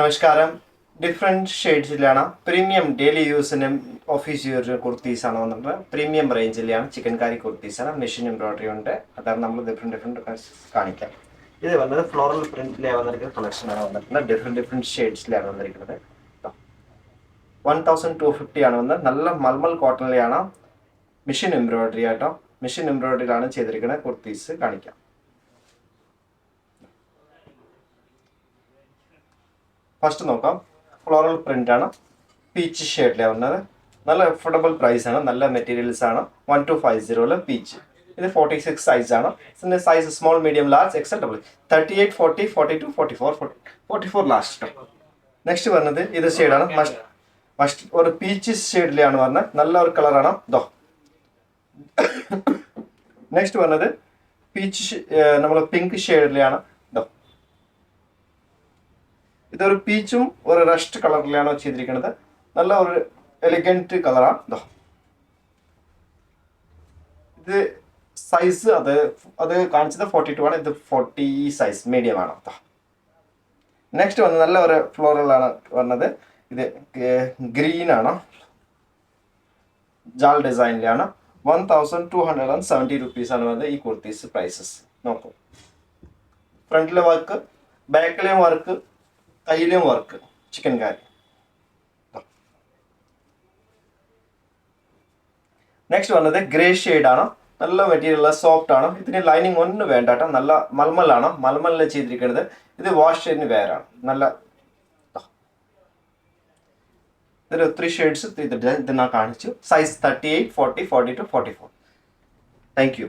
നമസ്കാരം. ഡിഫറെൻറ്റ് ഷെയ്ഡ്സിലാണ് premium daily യൂസിന് ഓഫീസ് യൂസ് കുർത്തീസാണ് വന്നിട്ട് പ്രീമിയം റേഞ്ചിലാണ് ചിക്കൻ കാരി കുർത്തീസാണ്. മെഷീൻ എംബ്രോയിഡറി ഉണ്ട്. അതാണ് നമ്മൾ ഡിഫറെൻറ്റ് കാണിക്കാം. ഇത് വന്നത് ഫ്ലോറൽ പ്രിന്റിലാണ് വന്നിരിക്കുന്ന കളക്ഷനാണ് വന്നിട്ടുള്ളത്. ഡിഫറെൻറ്റ് ഷെയ്ഡ്സിലാണ് വന്നിരിക്കുന്നത്. 1250 ആണ് വന്നത്. നല്ല മൽമൽ കോട്ടണിലാണ്. മെഷീൻ എംബ്രോയിഡറി ആട്ടോ. മെഷീൻ എംബ്രോയിഡറിയിലാണ് ചെയ്തിരിക്കുന്നത്. കുർത്തീസ് കാണിക്കാം. ഫസ്റ്റ് നോക്കാം. ഫ്ലോറൽ പ്രിന്റ് ആണ്. പീച്ച് ഷെയ്ഡിലാണ് വന്നത്. നല്ല അഫോർഡബിൾ പ്രൈസ് ആണ്. നല്ല മെറ്റീരിയൽസ് ആണ്. 1250 പീച്ച്. ഇത് 46 സൈസ് ആണ്. ഇതിന്റെ size small, medium, large, XL, double, 38, 40, 42, 44 last. Next വരുന്നത് ഇത് ഷെയ്ഡാണ്. മസ്റ്റ് ഒരു പീച്ച് ഷെയ്ഡിലാണ് വരുന്നത്. നല്ല ഒരു കളറാണ്. ദോ നെക്സ്റ്റ് വരുന്നത് പീച്ച് നമ്മൾ പിങ്ക് ഷെയ്ഡിലാണ്. ഇതൊരു പീച്ചും ഒരു റസ്റ്റ് കളറിലാണ് ചെയ്തിരിക്കുന്നത്. നല്ല ഒരു എലിഗന്റ് കളറാണ്. ഇത് സൈസ് അത് കാണിച്ചത് 42 ആണ്. ഇത് 40 സൈസ് മീഡിയം ആണ്. നെക്സ്റ്റ് വന്ന് നല്ല ഒരു ഫ്ലോറലാണ് വന്നത്. ഇത് ഗ്രീൻ ആണ്. ജാൽ ഡിസൈനിലാണ്. 1270 റുപ്പീസാണ് വന്നത് ഈ കുർത്തീസ് പ്രൈസസ്. നോക്കൂ, ഫ്രണ്ടിലെ വർക്ക്, ബാക്കിലെയും വർക്ക്, കയ്യിലെയും വർക്ക്, ചിക്കൻ കാരി. നെക്സ്റ്റ് വന്നത് ഗ്രേ ഷെയ്ഡാണ്. നല്ല മെറ്റീരിയൽ, സോഫ്റ്റ് ആണ്. ഇതിന് ലൈനിങ് ഒന്നും വേണ്ട കേട്ടോ. നല്ല മൽമലാണ്. മൽമലിൽ ചെയ്തിരിക്കുന്നത്. ഇത് വാഷ് ചെയ്യുന്ന വേറാണ്. നല്ല ഇതിൽ ഒത്തിരി ഷെയ്ഡ്സ് ഇത് ഞാൻ കാണിച്ചു. സൈസ് 38, 40, 42, 44. Thank you.